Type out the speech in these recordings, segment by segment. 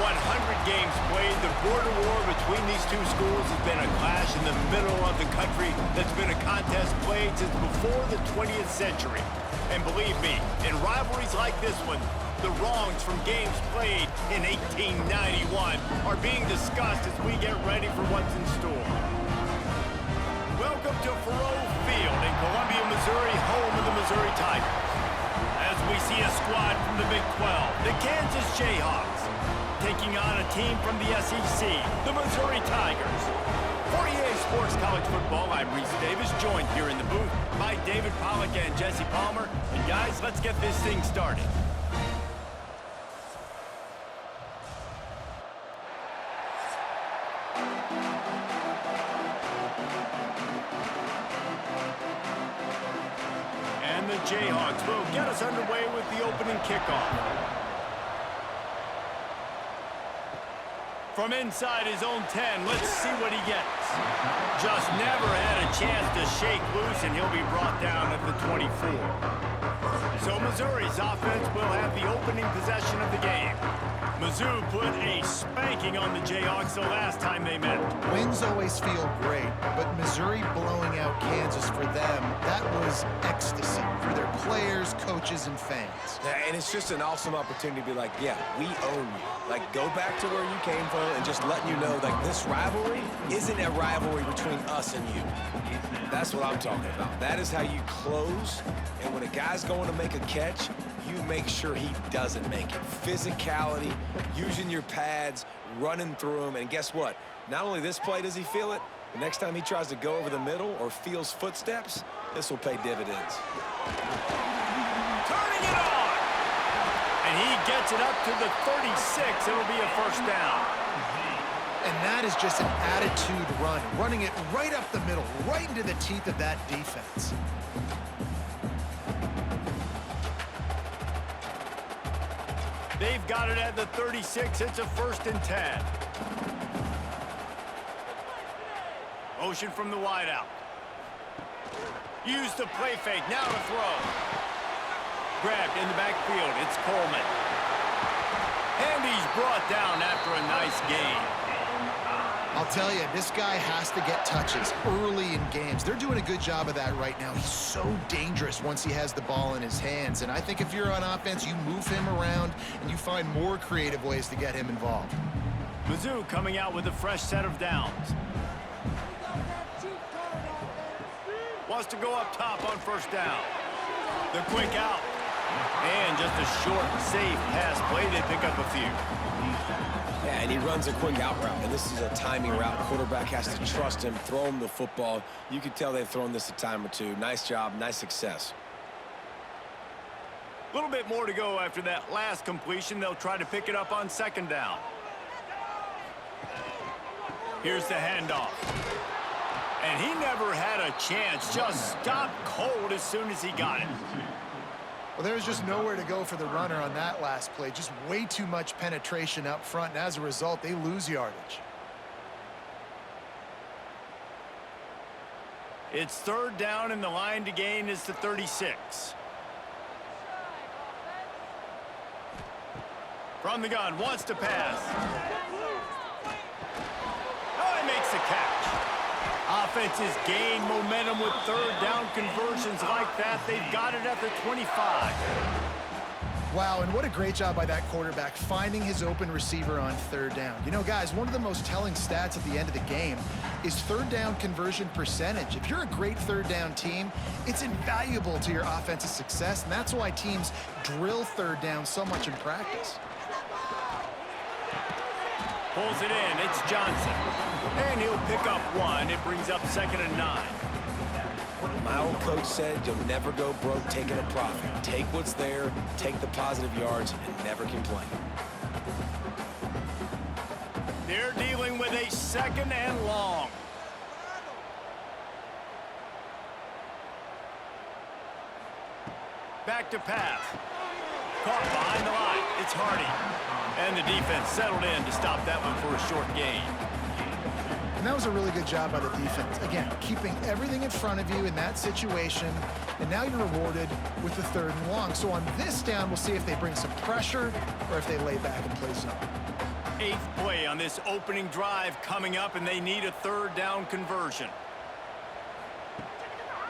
100 games played, the border war between these two schools has been a clash in the middle of the country that's been a contest played since before the 20th century. And believe me, in rivalries like this one, the wrongs from games played in 1891 are being discussed as we get ready for what's in store. Welcome to Faurot Field in Columbia, Missouri, home of the Missouri Tigers. As we see a squad from the Big 12, the Kansas Jayhawks, taking on a team from the SEC, the Missouri Tigers. For EA Sports College Football, I'm Reese Davis, joined here in the booth by David Pollack and Jesse Palmer. And guys, let's get this thing started. And the Jayhawks will get us underway with the opening kickoff. From inside his own 10, let's see what he gets. Just never had a chance to shake loose, and he'll be brought down at the 24. So Missouri's offense will have the opening possession of the game. Mizzou put a spanking on the Jayhawks the last time they met. Wins always feel great, but Missouri blowing out Kansas for them, that was ecstasy for their players, coaches, and fans. Yeah, and it's just an awesome opportunity to be like, yeah, we own you. Like, go back to where you came from and just letting you know, like, this rivalry isn't a rivalry between us and you. That's what I'm talking about. That is how you close, and when a guy's going to make a catch, you make sure he doesn't make it. Physicality, using your pads, running through them, and guess what? Not only this play does he feel it, the next time he tries to go over the middle or feels footsteps, this will pay dividends. Turning it on! And he gets it up to the 36. It'll be a first down. And that is just an attitude run, running it right up the middle, right into the teeth of that defense. They've got it at the 36. It's a 1st and 10. Motion from the wideout. Use the play fake. Now to throw. Grabbed in the backfield. It's Coleman. And he's brought down after a nice gain. I'll tell you, this guy has to get touches early in games. They're doing a good job of that right now. He's so dangerous once he has the ball in his hands. And I think if you're on offense, you move him around and you find more creative ways to get him involved. Mizzou coming out with a fresh set of downs. Wants to go up top on 1st down. The quick out. And just a short, safe pass play. They pick up a few. Yeah, and he runs a quick out route, and this is a timing route. Quarterback has to trust him, throw him the football. You can tell they've thrown this a time or two. Nice job, nice success. A little bit more to go after that last completion. They'll try to pick it up on 2nd down. Here's the handoff. And he never had a chance. Just stopped cold as soon as he got it. Well, there's just nowhere to go for the runner on that last play. Just way too much penetration up front, and as a result, they lose yardage. It's 3rd down, and the line to gain is the 36. From the gun, wants to pass. Oh, he makes the catch. Offenses gain momentum with 3rd down conversions like that. They've got it at the 25. Wow, and what a great job by that quarterback finding his open receiver on 3rd down. You know, guys, one of the most telling stats at the end of the game is 3rd down conversion percentage. If you're a great 3rd down team, it's invaluable to your offensive success, and that's why teams drill 3rd down so much in practice. Pulls it in. It's Johnson. And he'll pick up 1. It brings up 2nd and 9. My old coach said you'll never go broke taking a profit. Take what's there, take the positive yards, and never complain. They're dealing with a 2nd and long. Back to pass. Caught behind the line. It's Hardy. And the defense settled in to stop that one for a short gain. And that was a really good job by the defense. Again, keeping everything in front of you in that situation, and now you're rewarded with the 3rd and long. So on this down, we'll see if they bring some pressure or if they lay back and play zone. Eighth play on this opening drive coming up, and they need a third down conversion.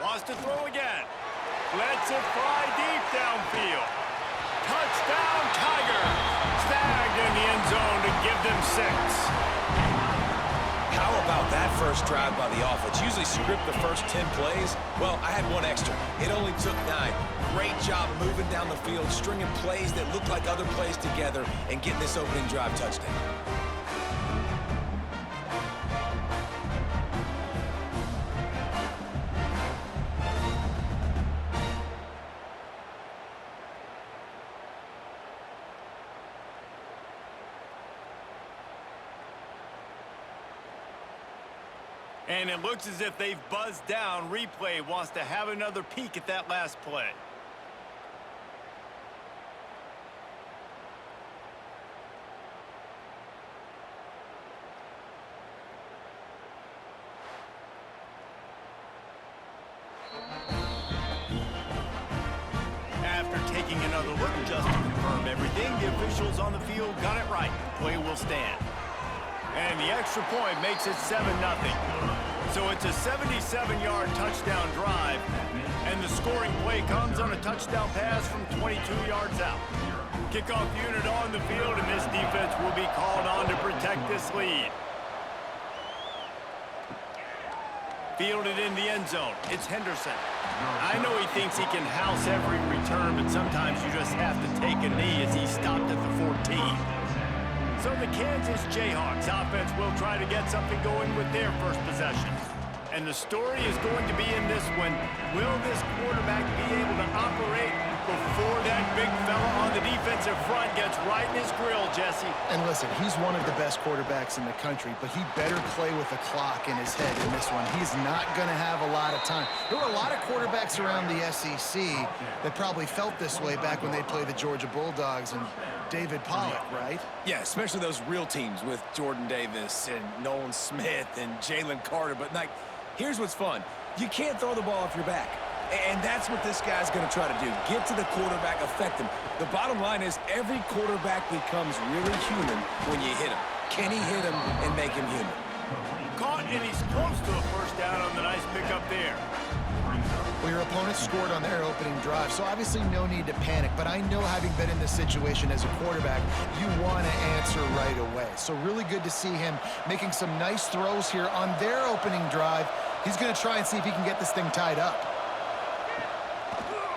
Wants to throw again. Lets it fly deep downfield. Touchdown, Tigers. Snagged in the end zone to give them 6. How about that first drive by the offense? Usually script the first 10 plays. Well, I had one extra. It only took 9. Great job moving down the field, stringing plays that look like other plays together, and getting this opening drive touchdown. And it looks as if they've buzzed down. Replay wants to have another peek at that last play. After taking another look just to confirm everything, the officials on the field got it right. Play will stand. And the extra point makes it 7-0. So it's a 77-yard touchdown drive, and the scoring play comes on a touchdown pass from 22 yards out. Kickoff unit on the field, and this defense will be called on to protect this lead. Fielded in the end zone, it's Henderson. I know he thinks he can house every return, but sometimes you just have to take a knee as he stopped at the 14. So the Kansas Jayhawks offense will try to get something going with their first possession. And the story is going to be in this one. Will this quarterback be able to operate before that big fella on the defensive front gets right in his grill, Jesse? And listen, he's one of the best quarterbacks in the country, but he better play with a clock in his head in this one. He's not going to have a lot of time. There were a lot of quarterbacks around the SEC that probably felt this way back when they played the Georgia Bulldogs and David Pollock, right? Yeah, especially those real teams with Jordan Davis and Nolan Smith and Jalen Carter. But, like, here's what's fun. You can't throw the ball off your back. And that's what this guy's going to try to do. Get to the quarterback, affect him. The bottom line is every quarterback becomes really human when you hit him. Can he hit him and make him human? Caught, and he's close to a first down on the nice pickup there. Well, your opponent scored on their opening drive, so obviously no need to panic. But I know, having been in this situation as a quarterback, you want to answer right away. So really good to see him making some nice throws here on their opening drive. He's going to try and see if he can get this thing tied up.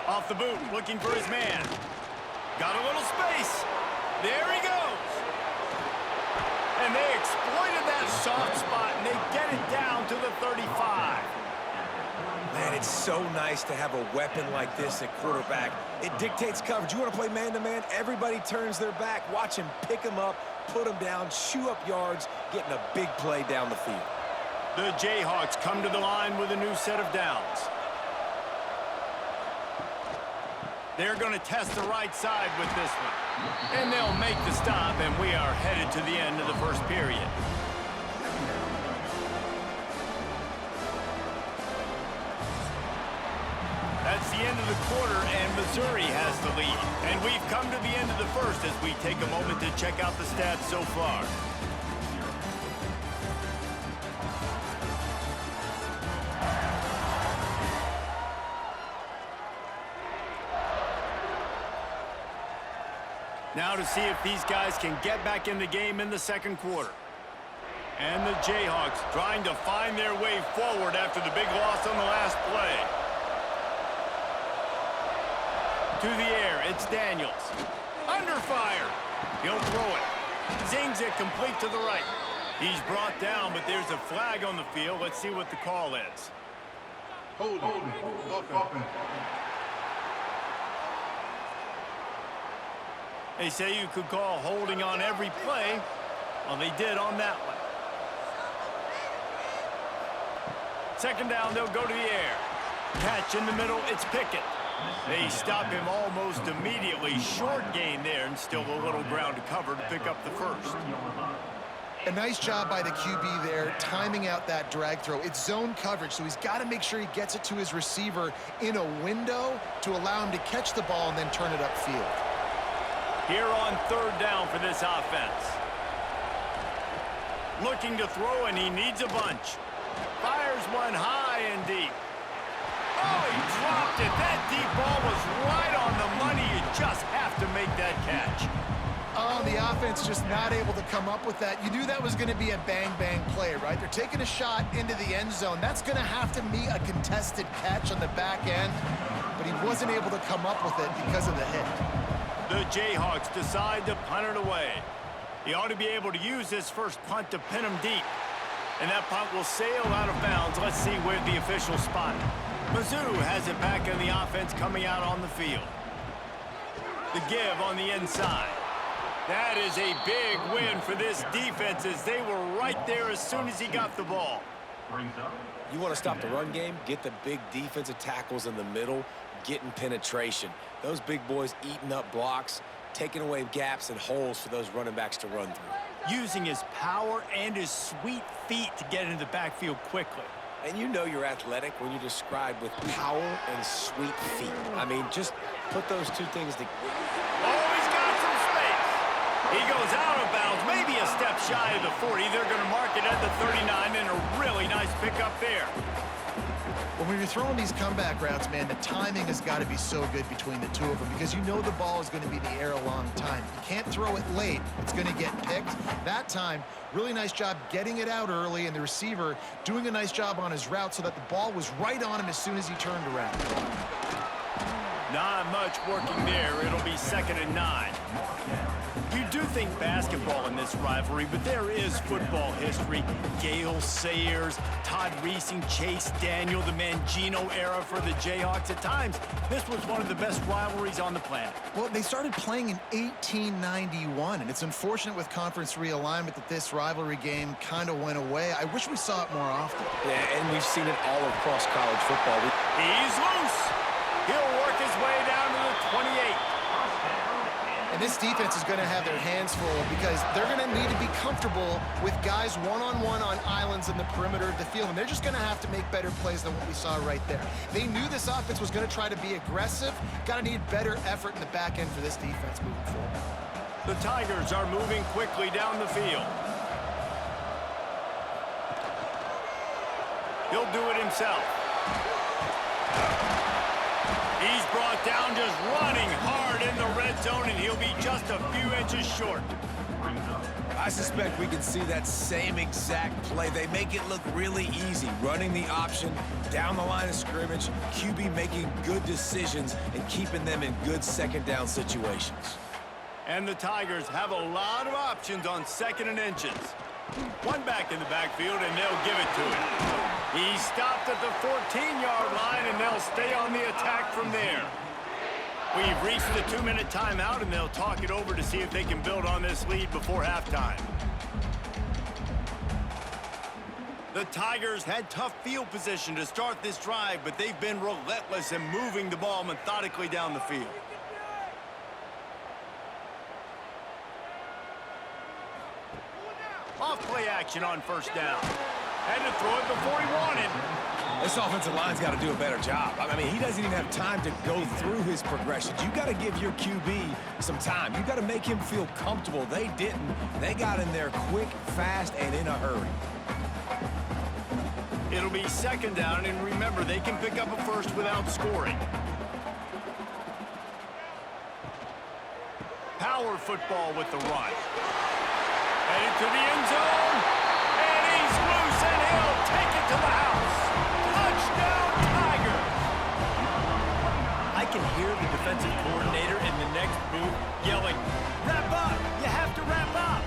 Off the boot, looking for his man. Got a little space. There he goes. And they exploited that soft spot, and they get it down to the 35. Man, it's so nice to have a weapon like this at quarterback. It dictates coverage. You want to play man-to-man? Everybody turns their back. Watch him pick him up, put him down, shoot up yards, getting a big play down the field. The Jayhawks come to the line with a new set of downs. They're going to test the right side with this one. And they'll make the stop, and we are headed to the end of the first period. That's the end of the quarter, and Missouri has the lead. And we've come to the end of the first as we take a moment to check out the stats so far. Now to see if these guys can get back in the game in the second quarter. And the Jayhawks trying to find their way forward after the big loss on the last play. To the air, it's Daniels. Under fire. He'll throw it. Zings it complete to the right. He's brought down, but there's a flag on the field. Let's see what the call is. Hold it. They say you could call holding on every play. Well, they did on that one. Second down, they'll go to the air. Catch in the middle, it's Pickett. They stop him almost immediately. Short gain there, and still a little ground to cover to pick up the first. A nice job by the QB there, timing out that drag throw. It's zone coverage, so he's got to make sure he gets it to his receiver in a window to allow him to catch the ball and then turn it upfield. Here on third down for this offense. Looking to throw, and he needs a bunch. Fires one high and deep. Oh, he dropped it. That deep ball was right on the money. You just have to make that catch. Oh, the offense just not able to come up with that. You knew that was going to be a bang-bang play, right? They're taking a shot into the end zone. That's going to have to be a contested catch on the back end, but he wasn't able to come up with it because of the hit. The Jayhawks decide to punt it away. He ought to be able to use his first punt to pin him deep. And that punt will sail out of bounds. Let's see where the officials spot it. Mizzou has it back in the offense coming out on the field. The give on the inside. That is a big win for this defense as they were right there as soon as he got the ball. You want to stop the run game? Get the big defensive tackles in the middle, getting penetration. Those big boys eating up blocks, taking away gaps and holes for those running backs to run through. Using his power and his sweet feet to get into the backfield quickly. And you know you're athletic when you describe with power and sweet feet. I mean, just put those two things together. Oh, he's got some space. He goes out of bounds, maybe a step shy of the 40. They're going to mark it at the 39, and a really nice pickup there. Well, when you're throwing these comeback routes, man, the timing has got to be so good between the two of them because you know the ball is going to be in the air a long time. You can't throw it late. It's going to get picked. That time, really nice job getting it out early, and the receiver doing a nice job on his route so that the ball was right on him as soon as he turned around. Not much working there. It'll be 2nd and 9. You do think basketball in this rivalry, but there is football history. Gale Sayers, Todd Reesing, Chase Daniel, the Mangino era for the Jayhawks. At times, this was one of the best rivalries on the planet. Well, they started playing in 1891, and it's unfortunate with conference realignment that this rivalry game kind of went away. I wish we saw it more often. Yeah, and we've seen it all across college football. He's loose. He'll work his way down to the 28. And this defense is going to have their hands full because they're going to need to be comfortable with guys one-on-one on islands in the perimeter of the field. And they're just going to have to make better plays than what we saw right there. They knew this offense was going to try to be aggressive. Got to need better effort in the back end for this defense moving forward. The Tigers are moving quickly down the field. He'll do it himself. He's brought down just running hard in the red zone, and he'll be just a few inches short. I suspect we can see that same exact play. They make it look really easy, running the option down the line of scrimmage, QB making good decisions and keeping them in good 2nd down situations. And the Tigers have a lot of options on 2nd and inches. One back in the backfield, and they'll give it to him. He stopped at the 14-yard line, and they'll stay on the attack from there. We've reached the 2-minute timeout, and they'll talk it over to see if they can build on this lead before halftime. The Tigers had tough field position to start this drive, but they've been relentless in moving the ball methodically down the field. Off-play action on 1st down. Had to throw it before he wanted. This offensive line's got to do a better job. I mean, he doesn't even have time to go through his progressions. You got to give your QB some time. You got to make him feel comfortable. They didn't. They got in there quick, fast, and in a hurry. It'll be 2nd down, and remember, they can pick up a first without scoring. Power football with the run. Headed to the end zone, and he's loose, and he'll take it to the house. Touchdown, Tigers! I can hear the defensive coordinator in the next booth yelling, "Wrap up! You have to wrap up!"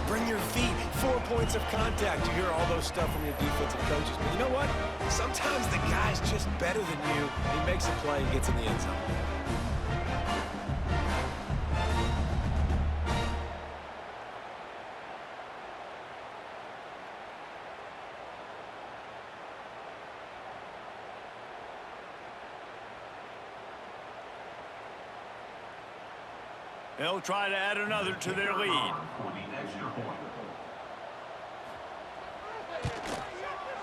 Bring your feet, 4 points of contact. You hear all those stuff from your defensive coaches. But you know what? Sometimes the guy's just better than you. He makes a play and gets in the end zone. They'll try to add another to their lead.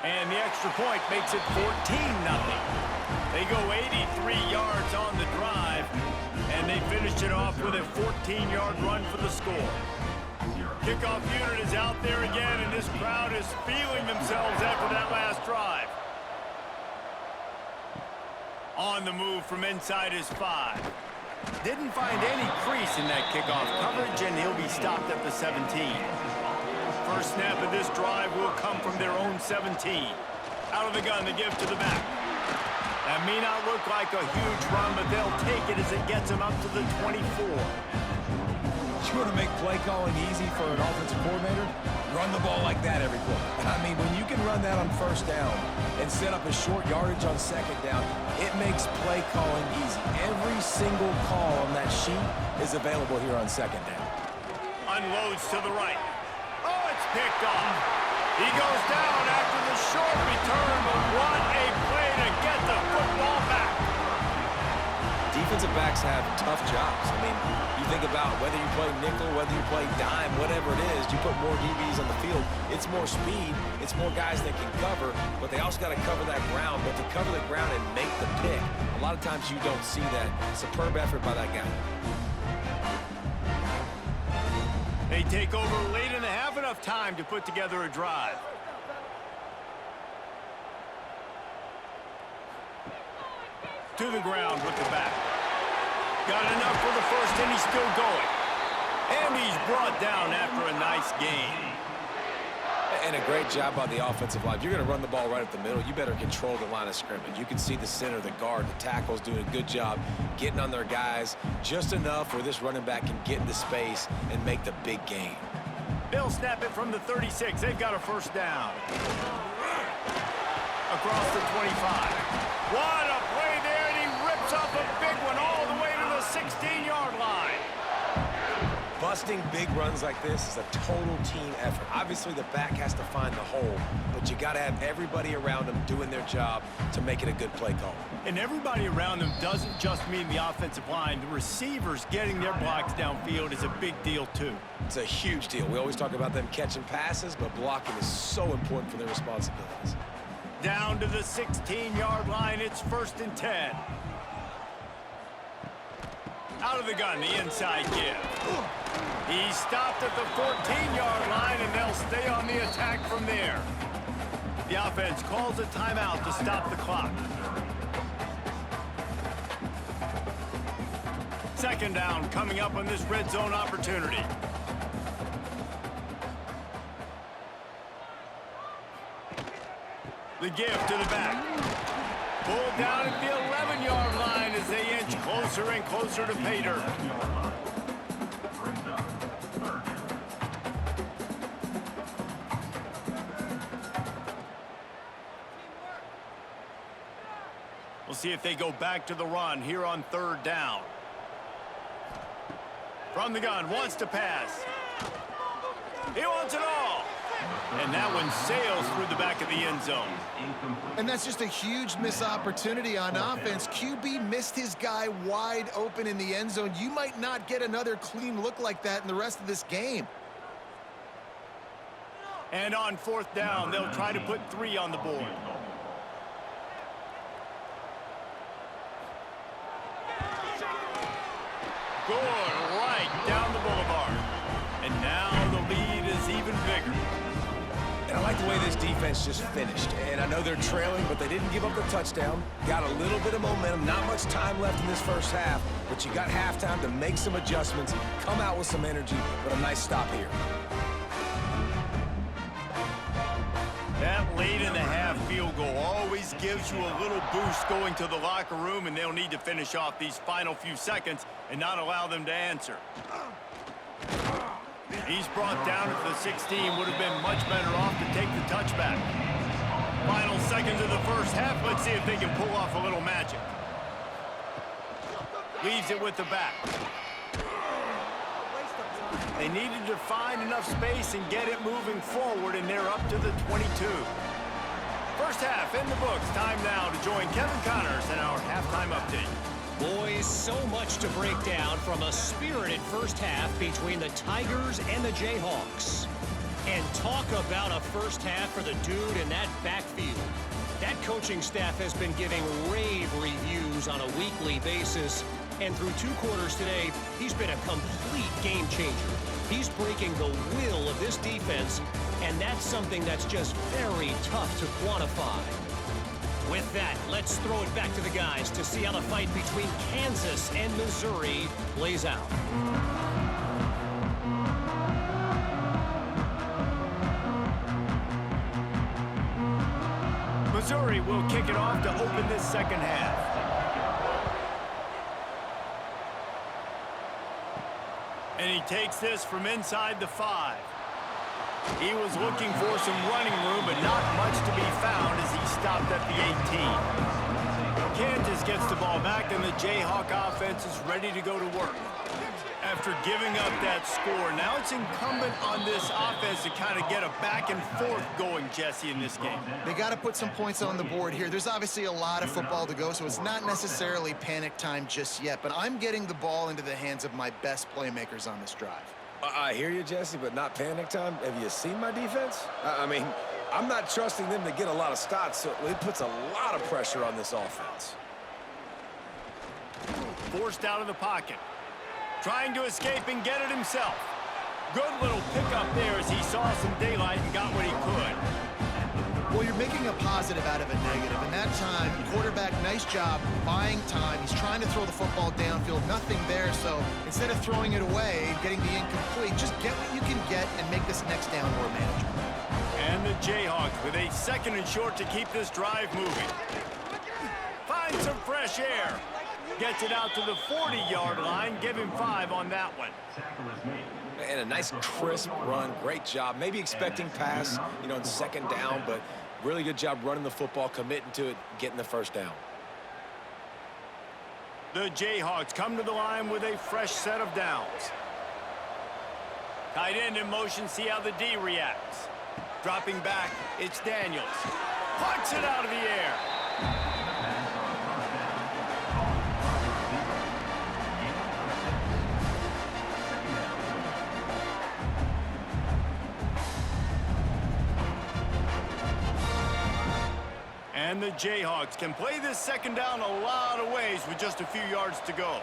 And the extra point makes it 14-0. They go 83 yards on the drive, and they finished it off with a 14-yard run for the score. Kickoff unit is out there again, and this crowd is feeling themselves after that last drive. On the move from inside his 5. Didn't find any crease in that kickoff coverage, and he'll be stopped at the 17. First snap of this drive will come from their own 17. Out of the gun, the give to the back. That may not look like a huge run, but they'll take it as it gets them up to the 24. You want to make play calling easy for an offensive coordinator? Run the ball like that every play. I mean, when you can run that on first down and set up a short yardage on second down, it makes play calling easy. Every single call on that sheet is available here on second down. Unloads to the right. Oh, it's picked off. He goes down after the short return, but what a play to get the football back. Defensive backs have tough jobs. I mean, you think about whether you play nickel, whether you play dime, whatever it is, you put more DBs on the field. It's more speed. It's more guys that can cover, but they also got to cover that ground. But to cover the ground and make the pick, a lot of times you don't see that. Superb effort by that guy. They take over late in the half, enough time to put together a drive. To the ground with the back. Got enough for the first, and he's still going. And he's brought down after a nice gain. And a great job by the offensive line. If you're going to run the ball right up the middle, you better control the line of scrimmage. You can see the center, the guard, the tackles doing a good job getting on their guys just enough where this running back can get into space and make the big gain. They'll snap it from the 36. They've got a first down. Across the 25. What a play there, and he rips off a big one all the way to the 16-yard line. Busting big runs like this is a total team effort. Obviously, the back has to find the hole, but you got to have everybody around them doing their job to make it a good play call. And everybody around them doesn't just mean the offensive line. The receivers getting their blocks downfield is a big deal, too. It's a huge deal. We always talk about them catching passes, but blocking is so important for their responsibilities. Down to the 16-yard line, it's 1st and 10. Out of the gun, the inside give. He stopped at the 14-yard line, and they'll stay on the attack from there. The offense calls a timeout to stop the clock. Second down coming up on this red zone opportunity. The give to the back. Pulled down at the 11-yard line as they inch closer and closer to pay dirt. We'll see if they go back to the run here on 3rd down. From the gun, wants to pass. He wants it all. And that one sails through the back of the end zone. And that's just a huge missed opportunity on offense. QB missed his guy wide open in the end zone. You might not get another clean look like that in the rest of this game. And on 4th down, they'll try to put 3 on the board. Good right down the boulevard. And now the lead is even bigger. And I like the way this defense just finished. And I know they're trailing, but they didn't give up the touchdown. Got a little bit of momentum. Not much time left in this first half, but you got halftime to make some adjustments, come out with some energy, but a nice stop here. That late in the half field goal always gives you a little boost going to the locker room, and they'll need to finish off these final few seconds and not allow them to answer. He's brought down at the 16. Would have been much better off to take the touchback. Final seconds of the first half. Let's see if they can pull off a little magic. Leaves it with the back. They needed to find enough space and get it moving forward, and they're up to the 22. First half in the books. Time now to join Kevin Connors in our halftime update. Boys, so much to break down from a spirited first half between the Tigers and the Jayhawks. And talk about a first half for the dude in that backfield. That coaching staff has been giving rave reviews on a weekly basis. And through 2 quarters today, he's been a complete game changer. He's breaking the will of this defense, and that's something that's just very tough to quantify. With that, let's throw it back to the guys to see how the fight between Kansas and Missouri plays out. Missouri will kick it off to open this second half. And he takes this from inside the 5. He was looking for some running room, but not much to be found as he stopped at the 18. Kansas gets the ball back, and the Jayhawk offense is ready to go to work. After giving up that score, now it's incumbent on this offense to kind of get a back and forth going, Jesse, in this game. They got to put some points on the board here. There's obviously a lot of football to go, so it's not necessarily panic time just yet, but I'm getting the ball into the hands of my best playmakers on this drive. I hear you, Jesse, but not panic time. Have you seen my defense? I mean, I'm not trusting them to get a lot of stops, so it puts a lot of pressure on this offense. Forced out of the pocket. Trying to escape and get it himself. Good little pickup there as he saw some daylight and got what he could. Well, you're making a positive out of a negative, and that time, quarterback, nice job buying time. He's trying to throw the football downfield, nothing there, so instead of throwing it away, getting the incomplete, just get what you can get and make this next down more manageable. And the Jayhawks with a 2nd and short to keep this drive moving. Find some fresh air. Gets it out to the 40-yard line. Give him 5 on that one. And a nice crisp run. Great job. Maybe expecting pass, you know, in 2nd down, but really good job running the football, committing to it, getting the 1st down. The Jayhawks come to the line with a fresh set of downs. Tight end in motion. See how the D reacts. Dropping back, it's Daniels. Punts it out of the air. And the Jayhawks can play this 2nd down a lot of ways with just a few yards to go.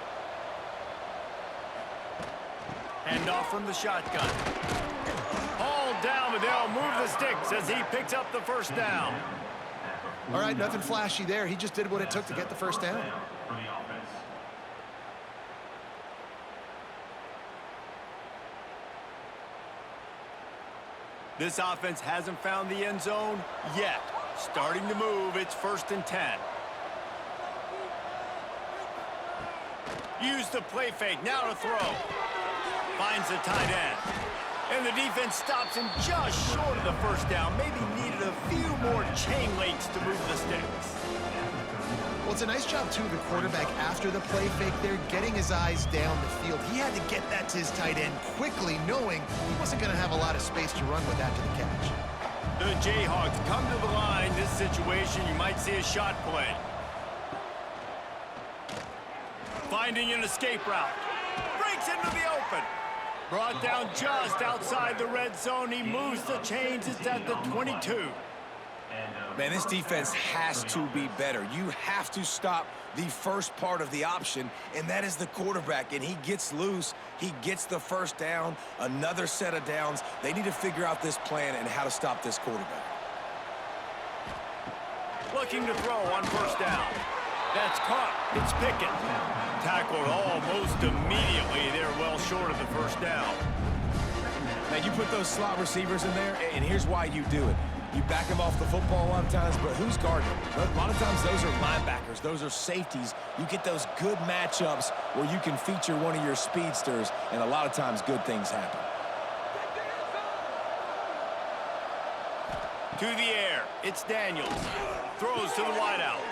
Hand off from the shotgun. Hauled down, but they'll move the sticks as he picks up the 1st down. All right, nothing flashy there. He just did what it took to get the 1st down. This offense hasn't found the end zone yet. Starting to move, it's 1st and 10. Use the play fake, now to throw. Finds the tight end. And the defense stops him just short of the 1st down. Maybe needed a few more chain links to move the sticks. Well, it's a nice job, too, the quarterback after the play fake there, getting his eyes down the field. He had to get that to his tight end quickly, knowing he wasn't going to have a lot of space to run with after the catch. The Jayhawks come to the line. This situation, you might see a shot play. Finding an escape route. Breaks into the open. Brought down just outside the red zone. He moves the chains. It's at the 22. Man, this defense has to be better. You have to stop the first part of the option, and that is the quarterback. And he gets loose. He gets the 1st down, another set of downs. They need to figure out this plan and how to stop this quarterback. Looking to throw on 1st down. That's caught. It's Pickett. Tackled almost immediately. They're well short of the 1st down. Now, you put those slot receivers in there, and here's why you do it. You back them off the football a lot of times, but who's guarding them? A lot of times those are linebackers. Those are safeties. You get those good matchups where you can feature one of your speedsters, and a lot of times good things happen. To the air. It's Daniels. Throws to the wideout.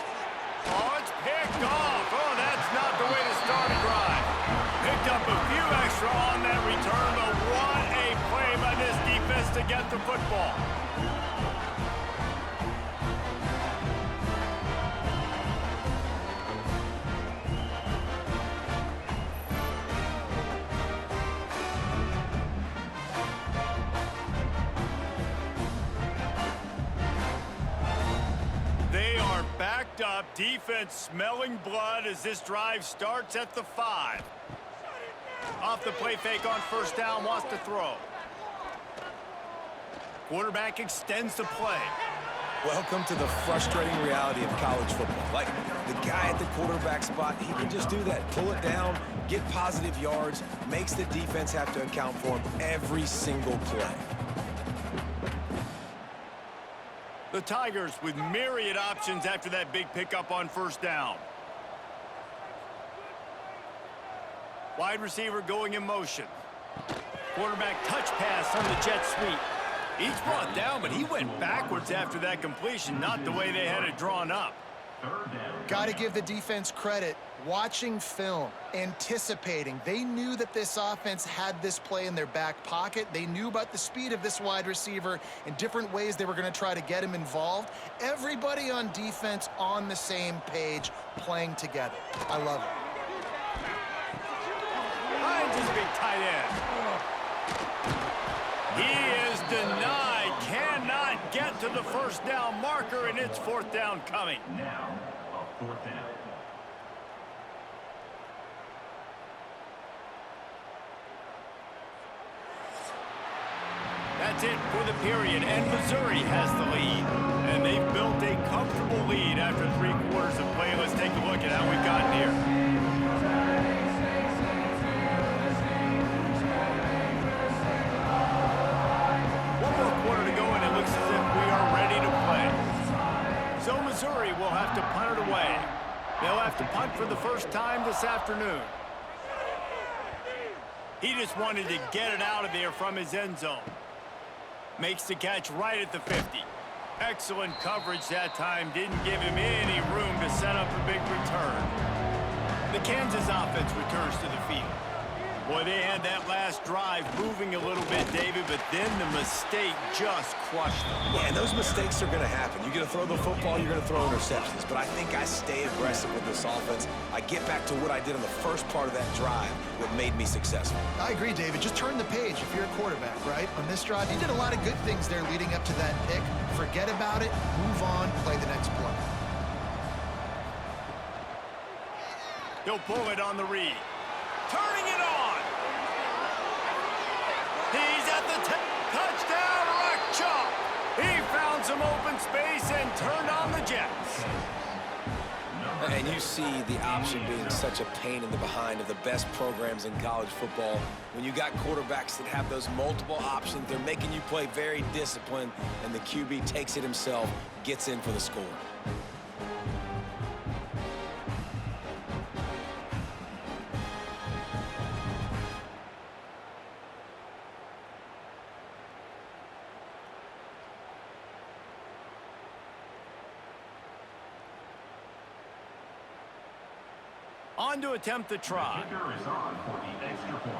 Oh, it's picked off. Oh, that's not the way to start a drive. Picked up a few extra on that return, but what a play by this defense to get the football. Backed up, defense smelling blood as this drive starts at the 5. Off the play fake on first down, wants to throw. Quarterback extends the play. Welcome to the frustrating reality of college football. Like, the guy at the quarterback spot, he can just do that. Pull it down, get positive yards, makes the defense have to account for him every single play. The Tigers with myriad options after that big pickup on first down. Wide receiver going in motion. Quarterback touch pass on the jet sweep. He's brought down, but he went backwards after that completion, not the way they had it drawn up. Got to give the defense credit. Watching film, anticipating. They knew that this offense had this play in their back pocket. They knew about the speed of this wide receiver and different ways they were going to try to get him involved. Everybody on defense on the same page, playing together. I love it. Finds his big tight end. He is denied. Cannot get to the first down marker, and it's fourth down coming. Now, fourth down. That's it for the period, and Missouri has the lead. And they've built a comfortable lead after 3 quarters of play. Let's take a look at how we've gotten here. One more quarter to go, and it looks as if we are ready to play. So Missouri will have to punt it away. They'll have to punt for the first time this afternoon. He just wanted to get it out of there from his end zone. Makes the catch right at the 50. Excellent coverage that time. Didn't give him any room to set up a big return. The Kansas offense returns to the field. Boy, they had that last drive moving a little bit, David, but then the mistake just crushed them. Yeah, and those mistakes are going to happen. You're going to throw the football, you're going to throw interceptions. But I think I stay aggressive with this offense. I get back to what I did in the first part of that drive, what made me successful. I agree, David. Just turn the page if you're a quarterback, right? On this drive, you did a lot of good things there leading up to that pick. Forget about it, move on, play the next play. He'll pull it on the read. Turning it on. He's at the touchdown, rock chalk. He found some open space and turned on the Jets. And you see the option being such a pain in the behind of the best programs in college football. When you got quarterbacks that have those multiple options, they're making you play very disciplined, and the QB takes it himself, gets in for the score. On to attempt the try. Kicker is on for the extra point.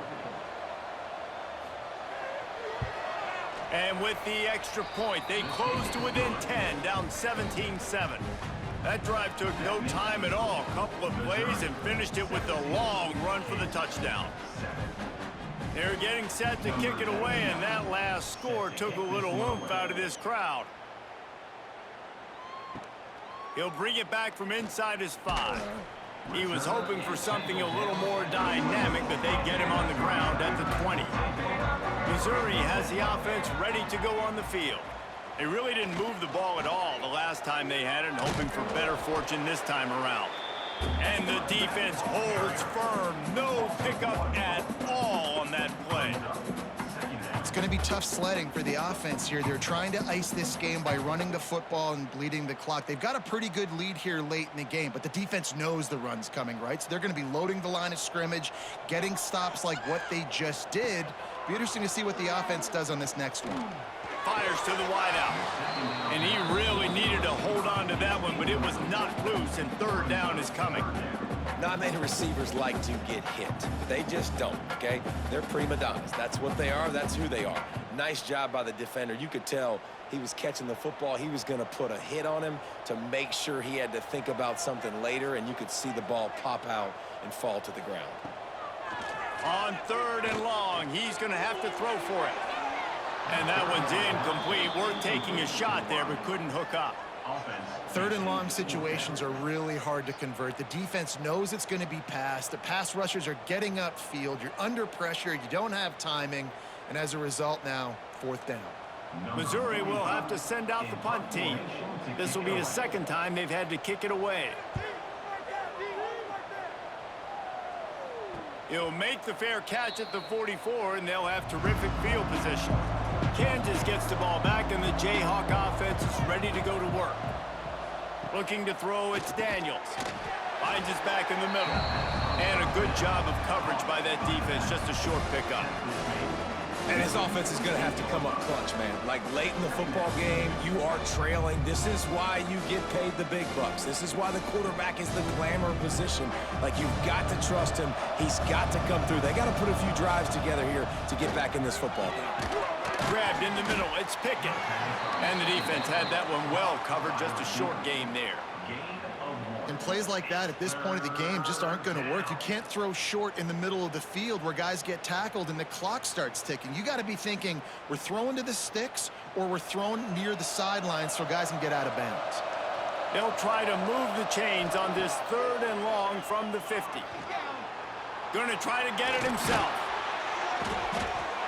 And with the extra point, they close to within 10, down 17-7. That drive took no time at all. A couple of plays and finished it with a long run for the touchdown. They're getting set to kick it away, and that last score took a little oomph out of this crowd. He'll bring it back from inside his 5. He was hoping for something a little more dynamic, but they get him on the ground at the 20. Missouri has the offense ready to go on the field. They really didn't move the ball at all the last time they had it, and hoping for better fortune this time around. And the defense holds firm. No pickup at all on that play. It's going to be tough sledding for the offense here. They're trying to ice this game by running the football and bleeding the clock. They've got a pretty good lead here late in the game, but the defense knows the run's coming, right? So they're going to be loading the line of scrimmage, getting stops like what they just did. Be interesting to see what the offense does on this next one. Fires to the wideout. And he really needed to hold on to that one, but it was not loose, and third down is coming. Not many receivers like to get hit. They just don't, okay? They're prima donnas. That's what they are. That's who they are. Nice job by the defender. You could tell he was catching the football. He was going to put a hit on him to make sure he had to think about something later, and you could see the ball pop out and fall to the ground. On third and long, he's going to have to throw for it. And that one's incomplete. Worth taking a shot there, but couldn't hook up. Third and long situations are really hard to convert. The defense knows it's going to be passed. The pass rushers are getting upfield. You're under pressure. You don't have timing. And as a result now, fourth down. Missouri will have to send out the punt team. This will be the second time they've had to kick it away. He'll make the fair catch at the 44, and they'll have terrific field position. Kansas gets the ball back, and the Jayhawk offense is ready to go to work. Looking to throw, it's Daniels. Finds his back in the middle. And a good job of coverage by that defense, just a short pickup. And his offense is going to have to come up clutch, man. Like late in the football game, you are trailing. This is why you get paid the big bucks. This is why the quarterback is the glamour position. Like, you've got to trust him. He's got to come through. They got to put a few drives together here to get back in this football game. Grabbed in the middle, it's Pickett. And the defense had that one well covered, just a short game there. And plays like that at this point of the game just aren't going to work. You can't throw short in the middle of the field where guys get tackled and the clock starts ticking. You got to be thinking, we're throwing to the sticks or we're throwing near the sidelines so guys can get out of bounds. They'll try to move the chains on this third and long from the 50. Going to try to get it himself.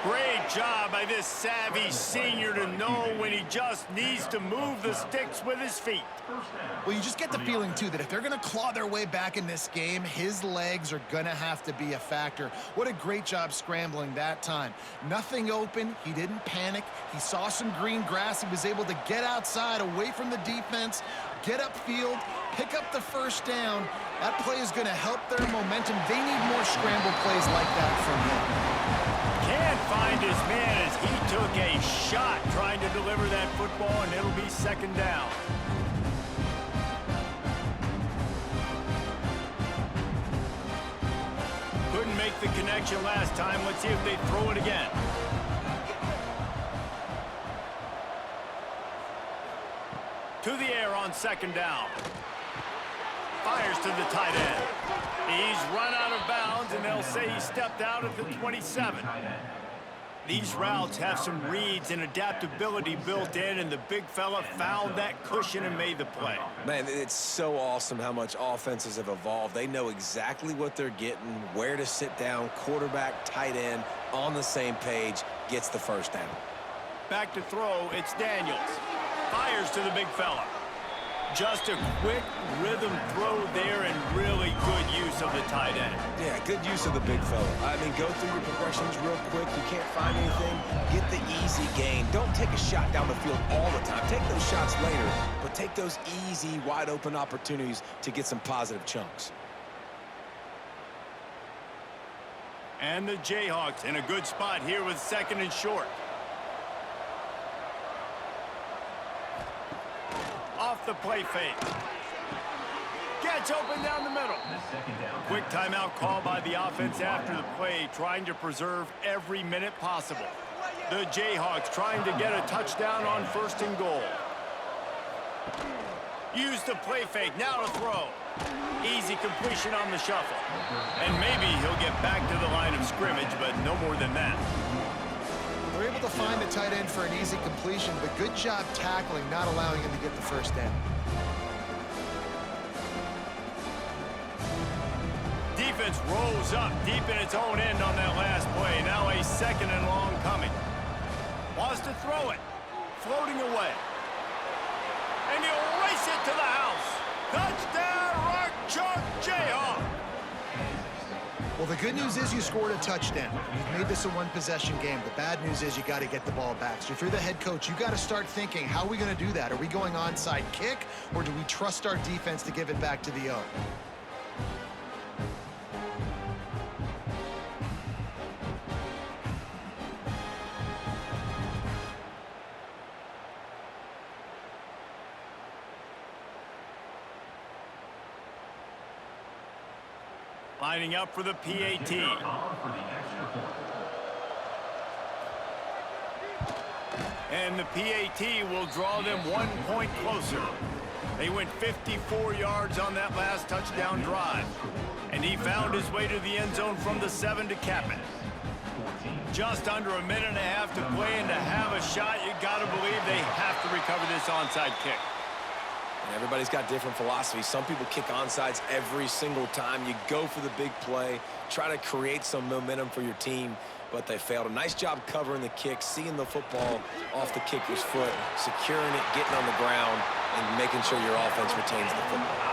Great job by this savvy senior to know when he just needs to move the sticks with his feet. Well, you just get the feeling, too, that if they're going to claw their way back in this game, his legs are going to have to be a factor. What a great job scrambling that time. Nothing open. He didn't panic. He saw some green grass. He was able to get outside, away from the defense, get upfield, pick up the first down. That play is going to help their momentum. They need more scramble plays like that from him. Can't find his man as he took a shot trying to deliver that football, and it'll be second down. Couldn't make the connection last time. Let's see if they throw it again. To the air on second down. Fires to the tight end. He's run out of bounds, and they'll say he stepped out at the 27. These routes have some reads and adaptability built in, and the big fella found that cushion and made the play. Man, it's so awesome how much offenses have evolved. They know exactly what they're getting, where to sit down, quarterback, tight end, on the same page, gets the first down. Back to throw, it's Daniels. Fires to the big fella. Just a quick rhythm throw there and really good use of the tight end. Yeah, good use of the big fella. I mean, go through your progressions real quick. You can't find anything. Get the easy gain. Don't take a shot down the field all the time. Take those shots later, but take those easy, wide-open opportunities to get some positive chunks. And the Jayhawks in a good spot here with second and short. Off the play fake. Gets open down the middle. Quick timeout call by the offense after the play, trying to preserve every minute possible. The Jayhawks trying to get a touchdown on first and goal. Use the play fake, now to throw. Easy completion on the shuffle. And maybe he'll get back to the line of scrimmage, but no more than that. They're able to find the tight end for an easy completion, but good job tackling, not allowing him to get the first down. Defense rolls up deep in its own end on that last play. Now a second and long coming. Wants to throw it. Floating away. And he'll race it to the house. Touchdown, Rock Chalk Jayhawk. Well, the good news is you scored a touchdown. You've made this a one-possession game. The bad news is you got to get the ball back. So if you're the head coach, you got to start thinking, how are we going to do that? Are we going onside kick, or do we trust our defense to give it back to the O? Lining up for the PAT. And the PAT will draw them 1 point closer. They went 54 yards on that last touchdown drive. And he found his way to the end zone from the 7 to cap it. Just under a minute and a half to play, and to have a shot, you got to believe they have to recover this onside kick. And everybody's got different philosophies. Some people kick onside every single time. You go for the big play, try to create some momentum for your team, but they failed. A nice job covering the kick, seeing the football off the kicker's foot, securing it, getting on the ground, and making sure your offense retains the football.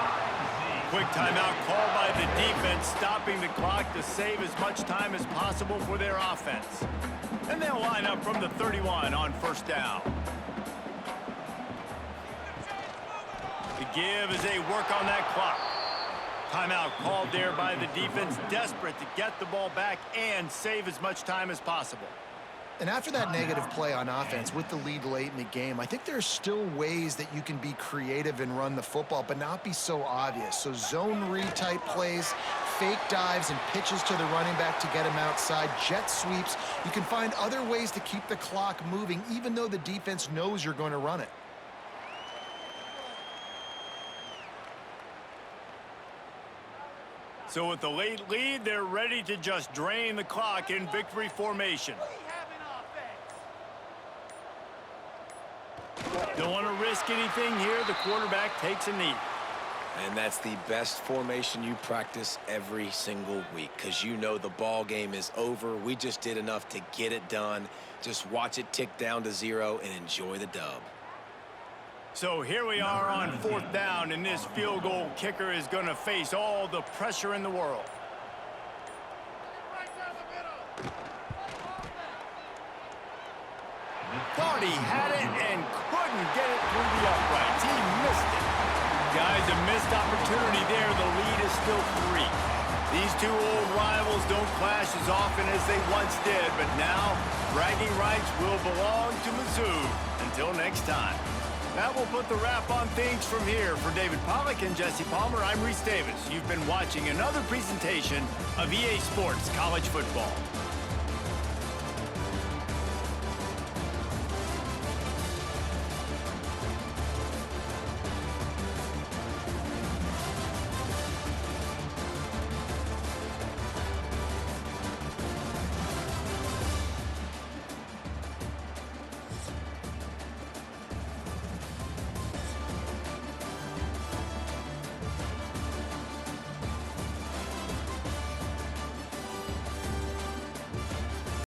Quick timeout called by the defense, stopping the clock to save as much time as possible for their offense. And they'll line up from the 31 on first down. The give as they work on that clock. Timeout called there by the defense, desperate to get the ball back and save as much time as possible. And after that negative play on offense with the lead late in the game, I think there's still ways that you can be creative and run the football, but not be so obvious. So zone read type plays, fake dives and pitches to the running back to get him outside, jet sweeps. You can find other ways to keep the clock moving, even though the defense knows you're going to run it. So with the late lead, they're ready to just drain the clock in victory formation. Don't want to risk anything here. The quarterback takes a knee. And that's the best formation you practice every single week, because you know the ball game is over. We just did enough to get it done. Just watch it tick down to 0 and enjoy the dub. So here we are on fourth down, and this field goal kicker is going to face all the pressure in the world. Thought he had it and couldn't get it through the uprights. He missed it. Guys, a missed opportunity there. The lead is still 3. These two old rivals don't clash as often as they once did, but now bragging rights will belong to Mizzou. Until next time. That will put the wrap on things from here. For David Pollack and Jesse Palmer, I'm Reese Davis. You've been watching another presentation of EA Sports College Football.